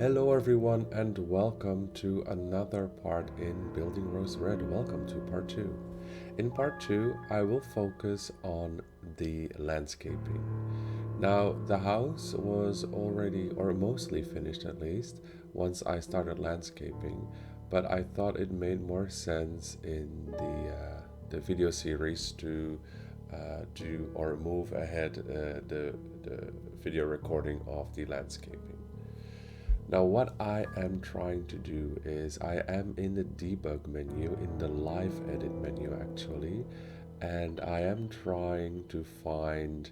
Hello everyone and welcome to another part in Building Rose Red. Welcome to part 2. In part 2, I will focus on the landscaping. Now, the house was already or mostly finished at least once I started landscaping, but I thought it made more sense in the video series to do or move ahead the video recording of the landscaping. Now, what I am trying to do is I am in the debug menu, in the live edit menu actually, and I am trying to find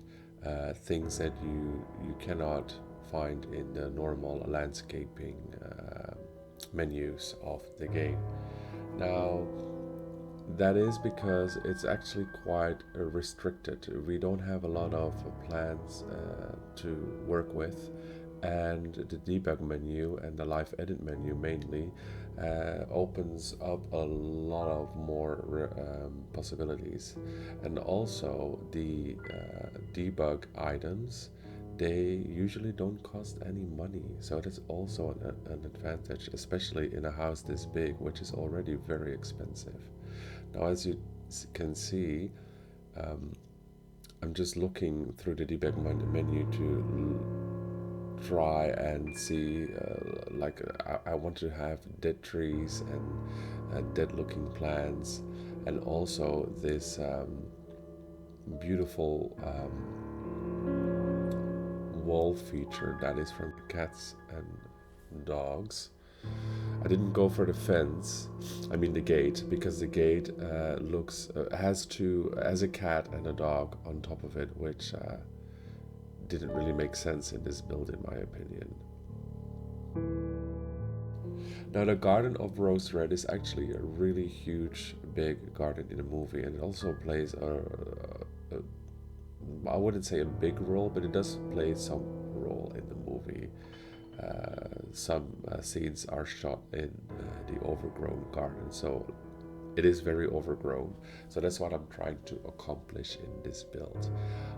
things that you cannot find in the normal landscaping menus of the game. Now, that is because it's actually quite restricted. We don't have a lot of plans to work with, and the debug menu and the live edit menu mainly opens up a lot of more possibilities. And also, the debug items, they usually don't cost any money, so that's also an advantage, especially in a house this big, which is already very expensive. Now, as you can see, um, I'm just looking through the debug menu to try and see, I want to have dead trees and dead looking plants, and also this beautiful wall feature that is from cats and dogs. I didn't go for the fence. I mean the gate, because the gate looks has a cat and a dog on top of it, which didn't really make sense in this build, in my opinion. Now, the Garden of Rose Red is actually a really huge, big garden in the movie, and it also plays a I wouldn't say a big role, but it does play some role in the movie. Some scenes are shot in the overgrown garden, so it is very overgrown. So that's what I'm trying to accomplish in this build.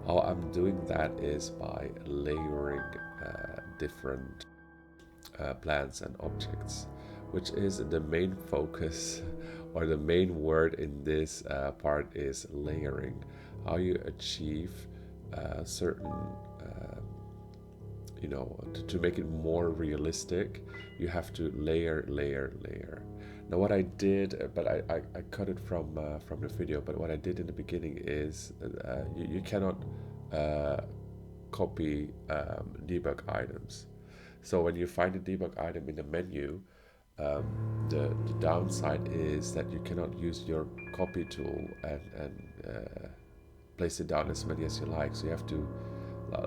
How I'm doing that is by layering different plants and objects, which is the main focus or the main word in this part is layering. How you achieve certain to make it more realistic, you have to layer. Now, what I did, but I cut it from the video. But what I did in the beginning is you cannot copy debug items. So when you find a debug item in the menu, the downside is that you cannot use your copy tool and place it down as many as you like. So you have to,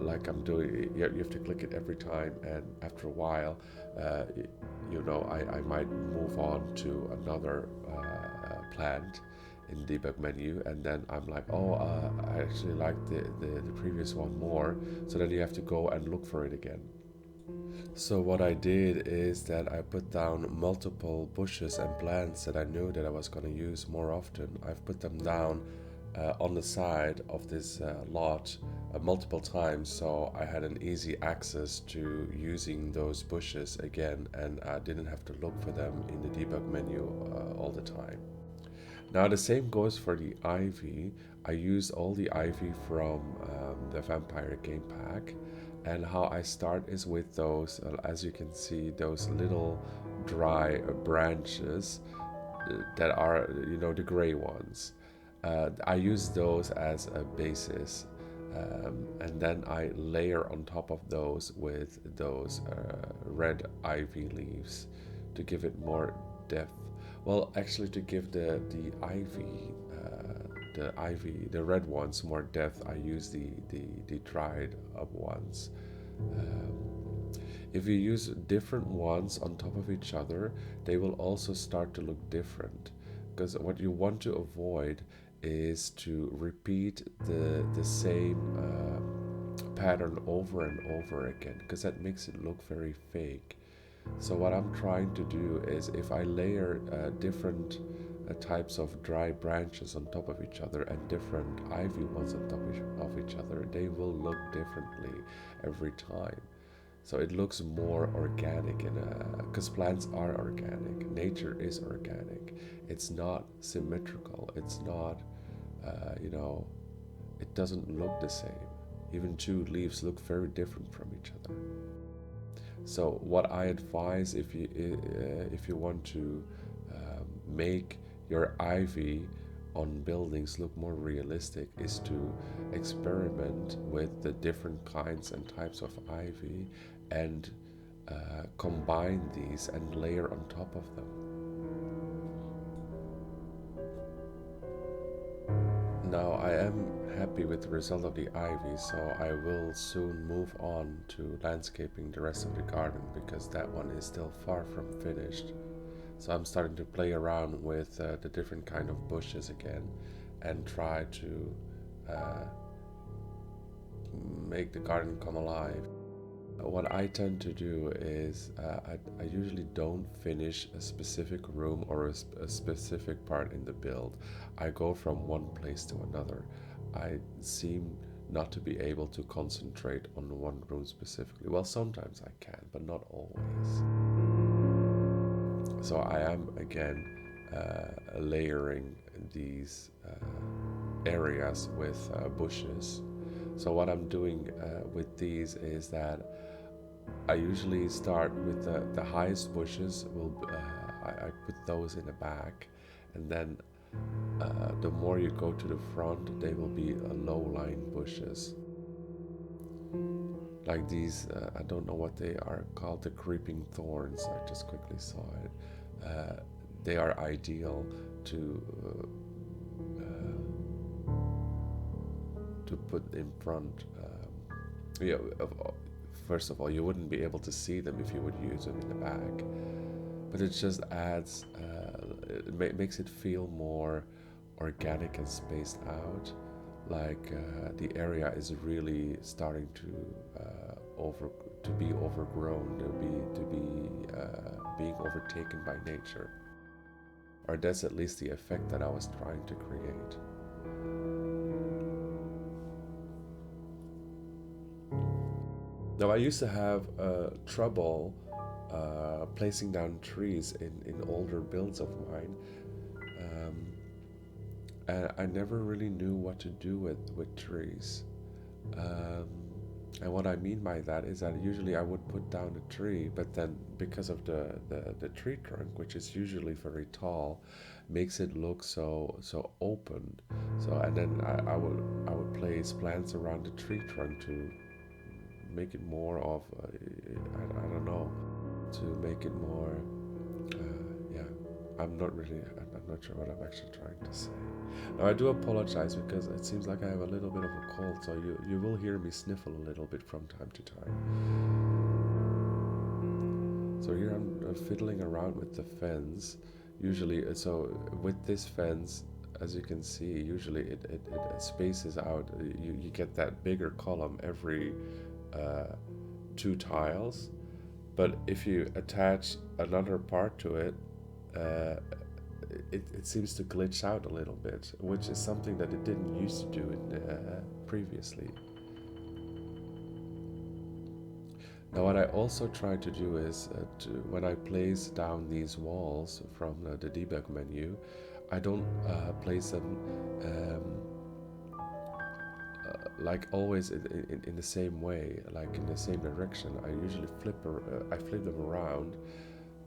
like I'm doing, you have to click it every time, and after a while, I might move on to another plant in debug menu, and then I'm like, I actually like the previous one more, so then you have to go and look for it again. So what I did is that I put down multiple bushes and plants that I knew that I was going to use more often. I've put them down on the side of this lot multiple times, so I had an easy access to using those bushes again, and I didn't have to look for them in the debug menu all the time. Now the same goes for the ivy. I used all the ivy from the Vampire game pack, and how I start is with those, as you can see, those little dry branches that are, the gray ones. I use those as a basis, and then I layer on top of those with those red ivy leaves to give it more depth. Well, actually, to give the red ones more depth, I use the dried up ones. If you use different ones on top of each other, they will also start to look different. Because what you want to avoid is to repeat the same pattern over and over again, because that makes it look very fake. So what I'm trying to do is, if I layer different types of dry branches on top of each other and different ivy ones on top of each other, they will look differently every time. So it looks more organic, because plants are organic, nature is organic. It's not symmetrical. It's not, you know, it doesn't look the same. Even two leaves look very different from each other. So what I advise, if you want to make your ivy on buildings look more realistic, is to experiment with the different kinds and types of ivy and combine these and layer on top of them. Now I am happy with the result of the ivy, so I will soon move on to landscaping the rest of the garden because that one is still far from finished. So I'm starting to play around with the different kind of bushes again and try to uh, make the garden come alive. What I tend to do is I usually don't finish a specific room or a specific part in the build. I go from one place to another. I seem not to be able to concentrate on one room specifically. Well, sometimes I can, but not always. So I am again layering these areas with bushes. So what I'm doing with these is that I usually start with the highest bushes. I put those in the back, and then the more you go to the front, they will be low-lying bushes. Like these, I don't know what they are called, the creeping thorns. I just quickly saw it. They are ideal to put in front. Yeah, first of all, you wouldn't be able to see them if you would use them in the back, but it just adds, it makes it feel more organic and spaced out, like the area is really starting to be overgrown, to be being overtaken by nature, or that's at least the effect that I was trying to create. Now, I used to have trouble placing down trees in older builds of mine, and I never really knew what to do with trees. And what I mean by that is that usually I would put down a tree, but then because of the tree trunk, which is usually very tall, makes it look so open. So and then I would place plants around the tree trunk to make it more of I don't know, to make it more yeah, I'm not sure what I'm actually trying to say. Now I do apologize because it seems like I have a little bit of a cold, so you will hear me sniffle a little bit from time to time. So here I'm fiddling around with the fence. Usually, so with this fence, as you can see, usually it spaces out. You get that bigger column every 2 tiles, but if you attach another part to it, it seems to glitch out a little bit, which is something that it didn't used to do previously. Now what I also try to do is, when I place down these walls from the debug menu, I don't place them like always in the same way, like in the same direction. I usually flip them around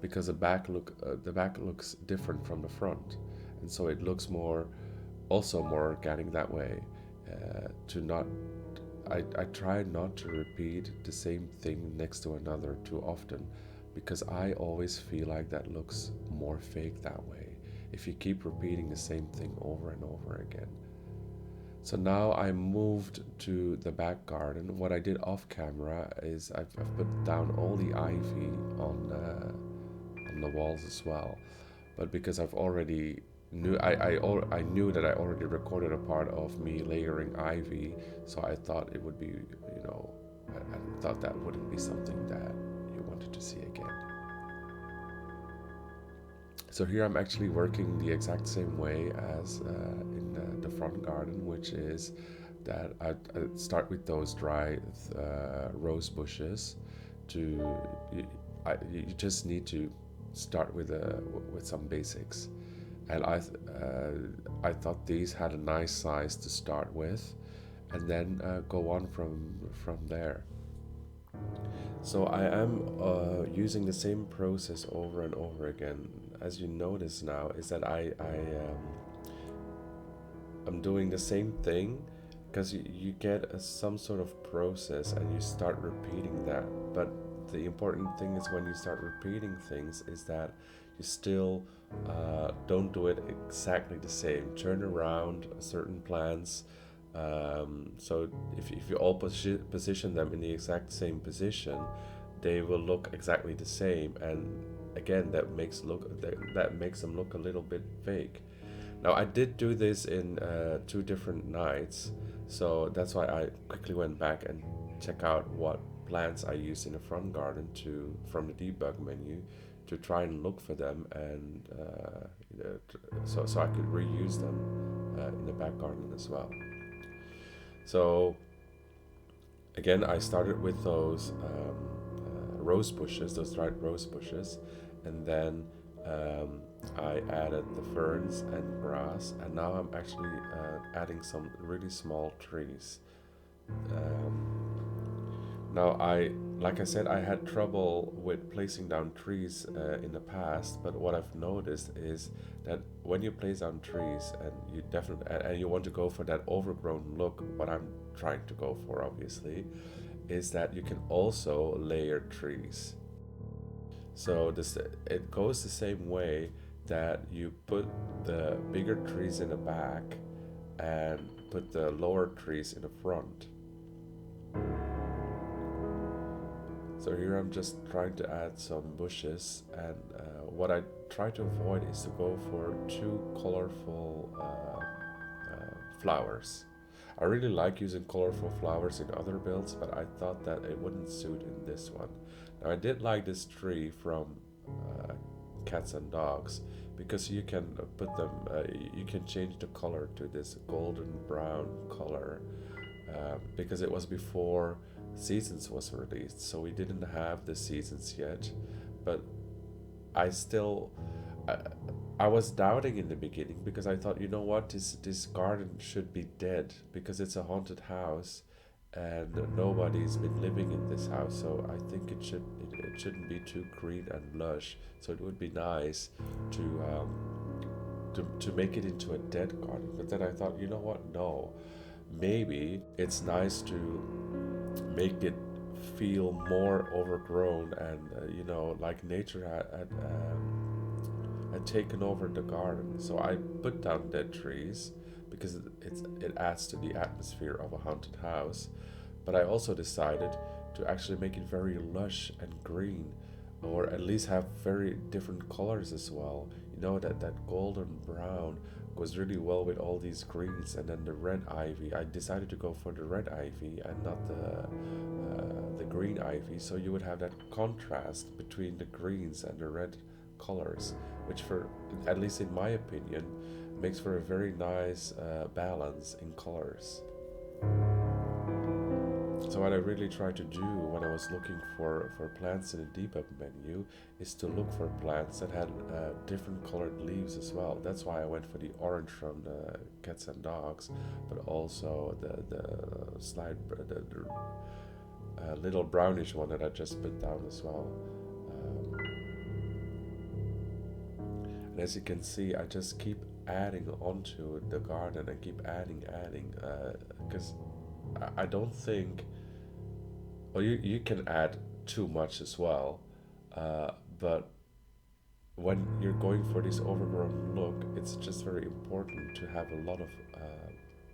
because the back looks different from the front, and so it looks also more organic that way. I try not to repeat the same thing next to another too often, because I always feel like that looks more fake that way if you keep repeating the same thing over and over again. So now I moved to the back garden. What I did off camera is I've put down all the ivy on the walls as well, but because I've already I knew that I already recorded a part of me layering ivy, so I thought it would be, I thought that wouldn't be something that you wanted to see again. So here I'm actually working the exact same way as in the front garden, which is that I start with those dry rose bushes, to you just need to start with some basics. And I thought these had a nice size to start with, and then go on from there. So I am using the same process over and over again. As you notice now, is that I'm doing the same thing, because you get some sort of process and you start repeating that. But the important thing is, when you start repeating things, is that you still don't do it exactly the same. Turn around certain plants. So if you all position them in the exact same position, they will look exactly the same. And again, that makes them look a little bit fake. Now, I did do this in two different nights, so that's why I quickly went back and check out what plants I used in the front garden to from the debug menu, to try and look for them, and so I could reuse them in the back garden as well. So again, I started with those rose bushes, those dried rose bushes, and then I added the ferns and grass, and now I'm actually adding some really small trees. Now, like I said, I had trouble with placing down trees in the past, but what I've noticed is that when you place down trees, and you definitely and you want to go for that overgrown look, what I'm trying to go for, obviously, is that you can also layer trees. So it goes the same way, that you put the bigger trees in the back and put the lower trees in the front. So here I'm just trying to add some bushes, and what I try to avoid is to go for too colorful flowers. I really like using colorful flowers in other builds, but I thought that it wouldn't suit in this one. Now, I did like this tree from uh, Cats and Dogs, because you can you can change the color to this golden brown color, because it was before Seasons was released, so we didn't have the Seasons yet. But I still, I, I was doubting in the beginning, because I thought, you know what, this garden should be dead, because it's a haunted house, and nobody's been living in this house. So I think it shouldn't be too green and lush. So it would be nice to to make it into a dead garden. But then I thought, you know what, no, maybe it's nice to make it feel more overgrown, and like nature had taken over the garden. So I put down dead trees, because it adds to the atmosphere of a haunted house. But I also decided to actually make it very lush and green, or at least have very different colors as well. That golden brown goes really well with all these greens, and then the red ivy. I decided to go for the red ivy and not the green ivy, so you would have that contrast between the greens and the red colors, which, for at least in my opinion, makes for a very nice balance in colors. So what I really tried to do when I was looking for plants in the debug menu is to look for plants that had different colored leaves as well. That's why I went for the orange from the Cats and Dogs, but also the little brownish one that I just put down as well. And as you can see, I just keep adding onto the garden, and keep adding, because I don't think. Well, you can add too much as well, but when you're going for this overgrown look, it's just very important to have a lot of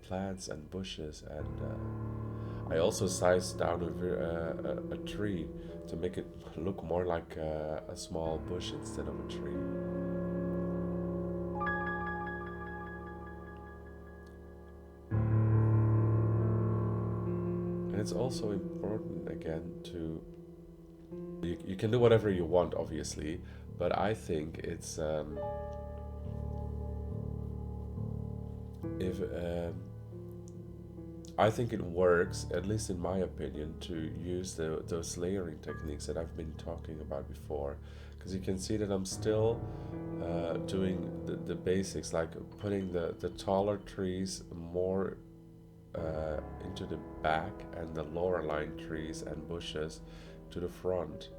plants and bushes. And I also sized down a tree to make it look more like a small bush instead of a tree. And it's also important, again, to you can do whatever you want, obviously, but I think it's if I think it works, at least in my opinion, to use those layering techniques that I've been talking about before. Because you can see that I'm still doing the basics, like putting the taller trees more into the back and the lower lying trees and bushes to the front.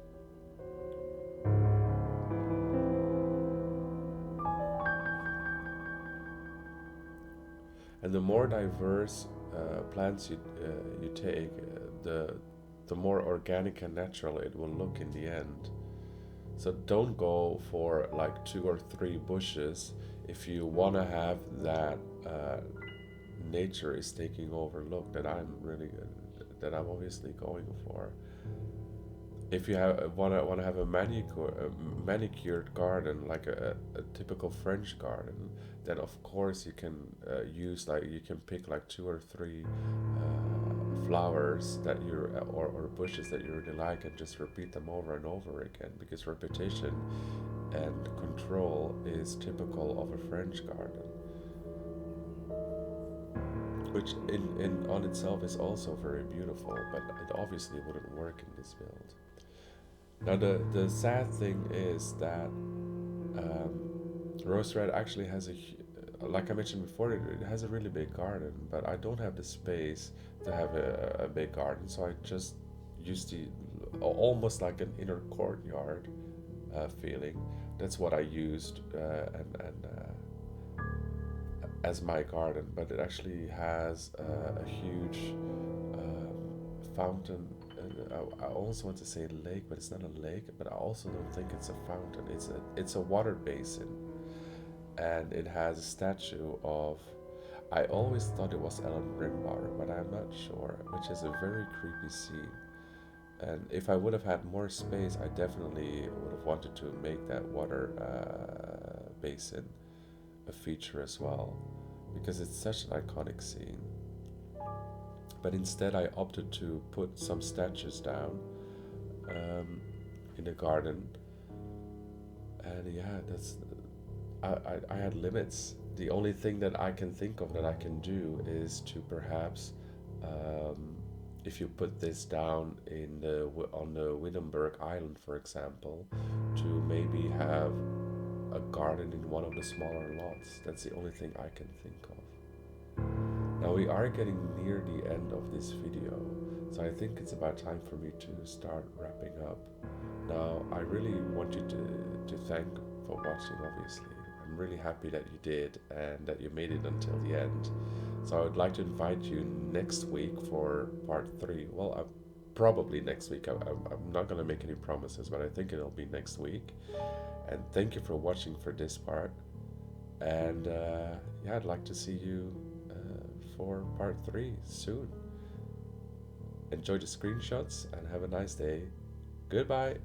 And the more diverse plants you take, the more organic and natural it will look in the end. So don't go for like 2 or 3 bushes if you want to have that nature is taking over look that I'm obviously going for. If you want to have a manicured garden like a typical French garden, then of course you can use like you can pick like 2 or 3 flowers that you or bushes that you really like and just repeat them over and over again, because repetition and control is typical of a French garden, which in on itself is also very beautiful, but it obviously wouldn't work in this build. Now the sad thing is that Rose Red actually has like I mentioned before, it has a really big garden, but I don't have the space to have a big garden, so I just used the almost like an inner courtyard feeling. That's what I used and as my garden, but it actually has a huge fountain. I also want to say lake, but it's not a lake. But I also don't think it's a fountain. It's a water basin, and it has a statue of. I always thought it was Ellen Rimbauer, but I'm not sure, which is a very creepy scene. And if I would have had more space, I definitely would have wanted to make that water basin a feature as well, because it's such an iconic scene. But instead, I opted to put some statues down in the garden, and yeah, I had limits. The only thing that I can think of that I can do is to perhaps, if you put this down on the Wittenberg Island, for example, to maybe have a garden in one of the smaller lots. That's the only thing I can think of. Now we are getting near the end of this video, so I think it's about time for me to start wrapping up. Now I really want you to thank for watching, obviously. I'm really happy that you did and that you made it until the end. So I would like to invite you next week for part 3. Well, probably next week. I'm not going to make any promises, but I think it'll be next week. And thank you for watching for this part. And yeah, I'd like to see you for part 3 soon. Enjoy the screenshots and have a nice day. Goodbye.